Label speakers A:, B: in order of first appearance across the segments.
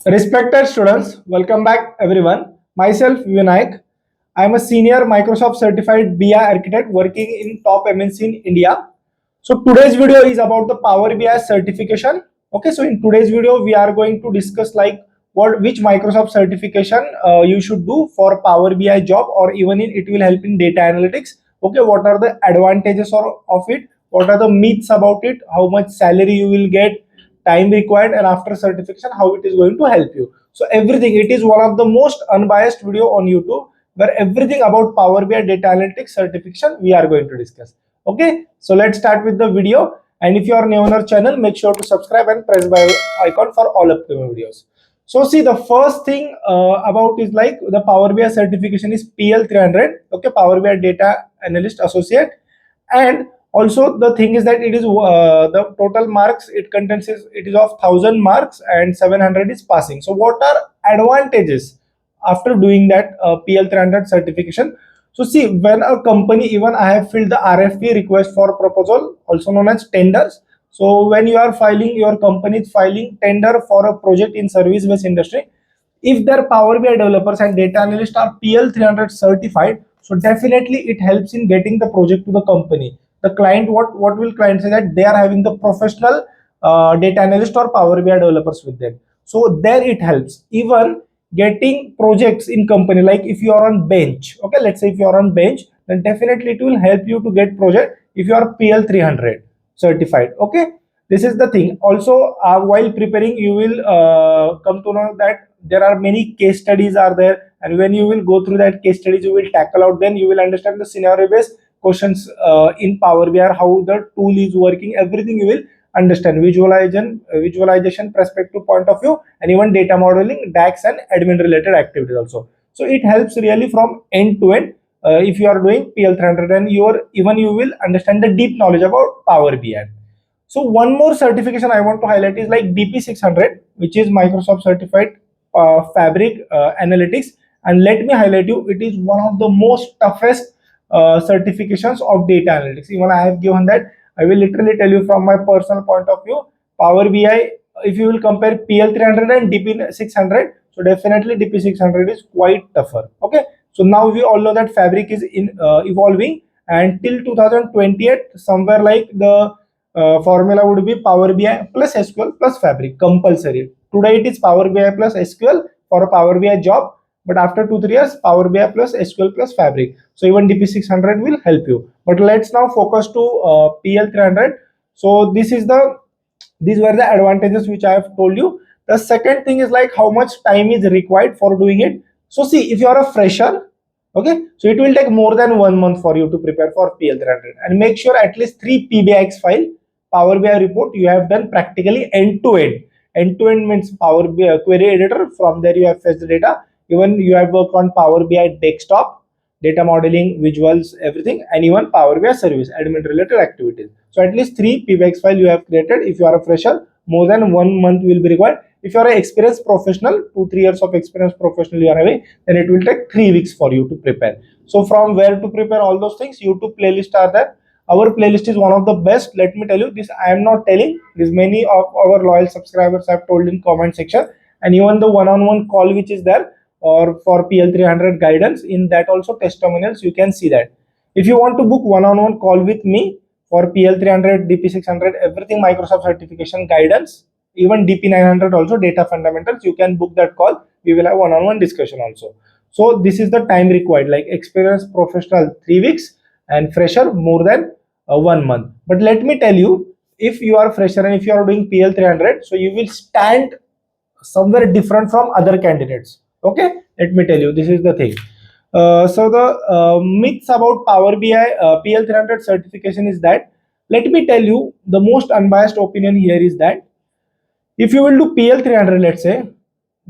A: Respected students, welcome back everyone. Myself Vinayak. I am a senior Microsoft certified BI architect working in top MNC in India. So today's video is about the Power BI certification. Okay, so in today's video we are going to discuss like which Microsoft certification you should do for Power BI job, or even it will help in data analytics. Okay, what are the advantages of it? What are the myths about it? How much salary you will get? Time required, and after certification how it is going to help you. So everything, it is one of the most unbiased video on YouTube where everything about Power BI data analytics certification we are going to discuss. Okay, so let's start with the video. And if you are new on our channel, make sure to subscribe and press bell icon for all upcoming videos. So see, the first thing about is like the Power BI certification is PL 300. Okay, Power BI data analyst associate. And also the thing is that it is the total marks it contains is it is of 1000 marks and 700 is passing. So what are advantages after doing that PL 300 certification? So see, when a company, even I have filled the RFP, request for proposal, also known as tenders. So when you are filing, your company is filing tender for a project in service based industry, if their Power BI developers and data analysts are PL 300 certified, so definitely it helps in getting the project to the company. The client, what will client say, that they are having the professional data analyst or Power BI developers with them. So there it helps. Even getting projects in company, like if you are on bench, okay, let's say if you are on bench, then definitely it will help you to get project if you are PL 300 certified. Okay, this is the thing. Also while preparing, you will come to know that there are many case studies are there, and when you will go through that case studies, you will tackle out, then you will understand the scenario based questions in Power BI, how the tool is working, everything you will understand. Visualization perspective point of view, and even data modeling, DAX and admin related activities also. So it helps really from end to end. If you are doing PL 300, and you will understand the deep knowledge about Power BI. So one more certification I want to highlight is like DP 600, which is Microsoft certified Fabric analytics. And let me highlight you, it is one of the most toughest certifications of data analytics. Even I have given that. I will literally tell you from my personal point of view, Power BI, if you will compare PL 300 and DP 600, so definitely DP 600 is quite tougher. Okay, so now we all know that Fabric is evolving, and till 2028, somewhere like the formula would be Power BI plus SQL plus Fabric compulsory. Today it is Power BI plus SQL for a Power BI job, but after 2-3 years, Power BI plus SQL plus Fabric. So even DP 600 will help you. But let's now focus to PL 300. So these were the advantages which I have told you. The second thing is like how much time is required for doing it. So see, if you are a fresher, okay, so it will take more than 1 month for you to prepare for PL 300, and make sure at least 3 PBX file Power BI report you have done practically end to end. End to end means Power BI query editor. From there you have fetched the data. Even you have worked on Power BI desktop, data modeling, visuals, everything, and even Power BI service, admin related activities. So at least 3 PBX file you have created. If you are a fresher, more than 1 month will be required. If you are an experienced professional, 2-3 years of experience professional you are having, then it will take 3 weeks for you to prepare. So from where to prepare all those things, YouTube playlist are there. Our playlist is one of the best. Let me tell you this, I am not telling this, many of our loyal subscribers have told in comment section, and even the one-on-one call which is there, or for PL 300 guidance, in that also testimonials you can see that. If you want to book one-on-one call with me for PL 300, DP 600, everything Microsoft certification guidance, even DP 900 also data fundamentals, you can book that call. We will have one-on-one discussion also. So this is the time required, like experienced professional 3 weeks and fresher more than 1 month. But let me tell you, if you are fresher and if you are doing PL 300, so you will stand somewhere different from other candidates. Okay, let me tell you, this is the thing. So the myths about Power BI PL 300 certification is that, let me tell you, the most unbiased opinion here is that if you will do PL 300, let's say,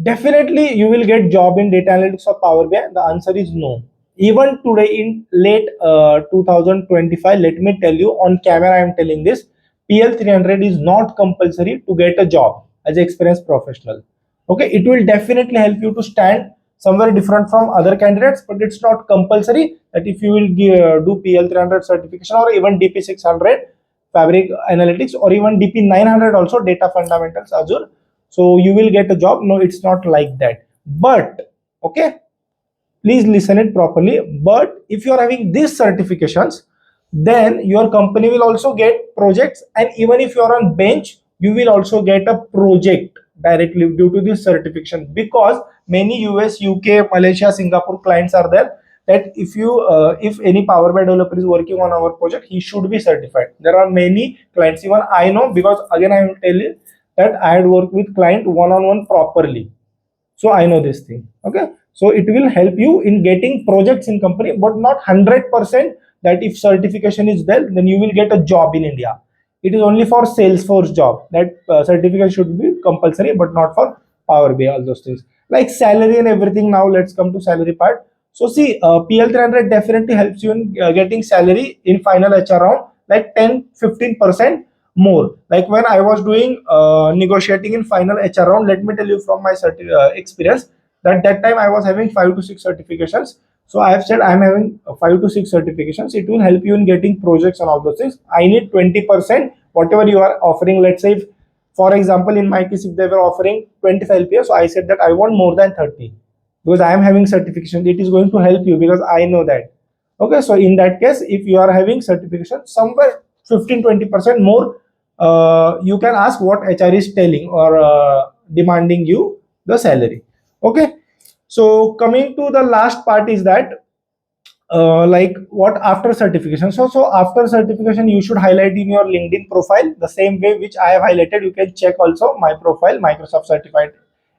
A: definitely you will get job in data analytics or Power BI. The answer is no. Even today in late 2025, let me tell you on camera, I am telling this, PL 300 is not compulsory to get a job as an experienced professional. Okay, it will definitely help you to stand somewhere different from other candidates, but it's not compulsory that if you will do PL 300 certification or even DP 600 Fabric analytics, or even DP 900 also data fundamentals Azure. so you will get a job. No, it's not like that. But okay, please listen it properly. But if you are having these certifications, then your company will also get projects, and even if you are on bench, you will also get a project directly due to this certification, because many US, UK, Malaysia, Singapore clients are there, that if any Power BI developer is working on our project, he should be certified. There are many clients, even I know, because again I will tell you that I had worked with client one on one properly, so I know this thing. Okay, so it will help you in getting projects in company, but not 100% that if certification is there, then you will get a job in India. It is only for Salesforce job that certificate should be compulsory, but not for Power BI, all those things. Like salary and everything. Now let's come to salary part. So see, PL 300 definitely helps you in getting salary in final HR round, like 10-15% more. Like when I was doing negotiating in final HR round, let me tell you from my experience, that time I was having 5 to 6 certifications. So I have said I'm having 5 to 6 certifications. It will help you in getting projects and all those things. I need 20% whatever you are offering. Let's say, if, for example, in my case, if they were offering 25 LPA, so I said that I want more than 30, because I am having certification. It is going to help you because I know that. Okay, so in that case, if you are having certification, somewhere 15-20% more, you can ask what HR is telling or demanding you the salary. Okay, so coming to the last part is that like what after certification. So after certification, you should highlight in your LinkedIn profile the same way which I have highlighted. You can check also my profile, Microsoft certified,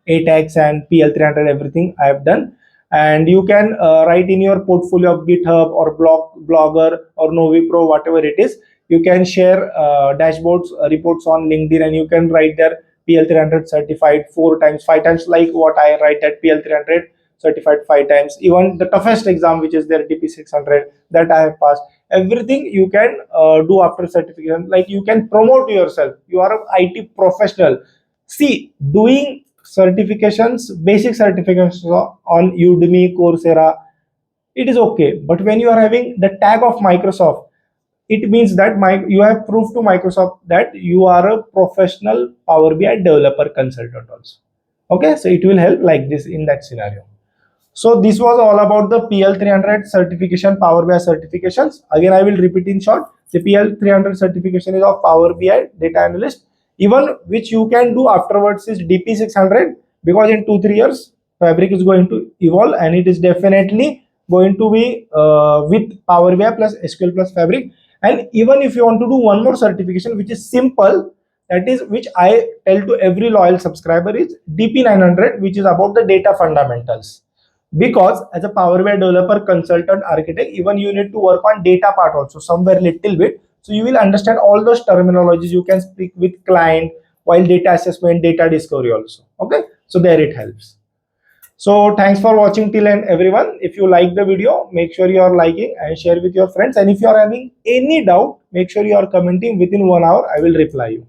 A: ATAX and PL 300, everything I have done. And you can write in your portfolio of GitHub or Blogger or Novi Pro, whatever it is. You can share dashboards, reports on LinkedIn, and you can write there PL 300 certified 4 times, 5 times, like what I write at PL 300 certified 5 times. Even the toughest exam, which is their DP 600, that I have passed. Everything you can do after certification. Like you can promote yourself. You are an IT professional. See, doing certifications, basic certifications on Udemy, Coursera, it is okay. But when you are having the tag of Microsoft, it means that you have proved to Microsoft that you are a professional Power BI developer consultant also. Okay, so it will help like this in that scenario. So this was all about the PL 300 certification, Power BI certifications. Again, I will repeat in short. The PL 300 certification is of Power BI data analyst. Even which you can do afterwards is DP 600, because in 2-3 years Fabric is going to evolve, and it is definitely going to be with Power BI plus SQL plus Fabric. And even if you want to do one more certification, which is simple, that is which I tell to every loyal subscriber, is DP 900, which is about the data fundamentals. Because as a Power BI developer, consultant, architect, even you need to work on data part also somewhere little bit, so you will understand all those terminologies. You can speak with client while data assessment, data discovery also. Okay, so there it helps. So thanks for watching till end, everyone. If you like the video, make sure you are liking and share with your friends, and if you are having any doubt, make sure you are commenting. Within 1 hour I will reply you.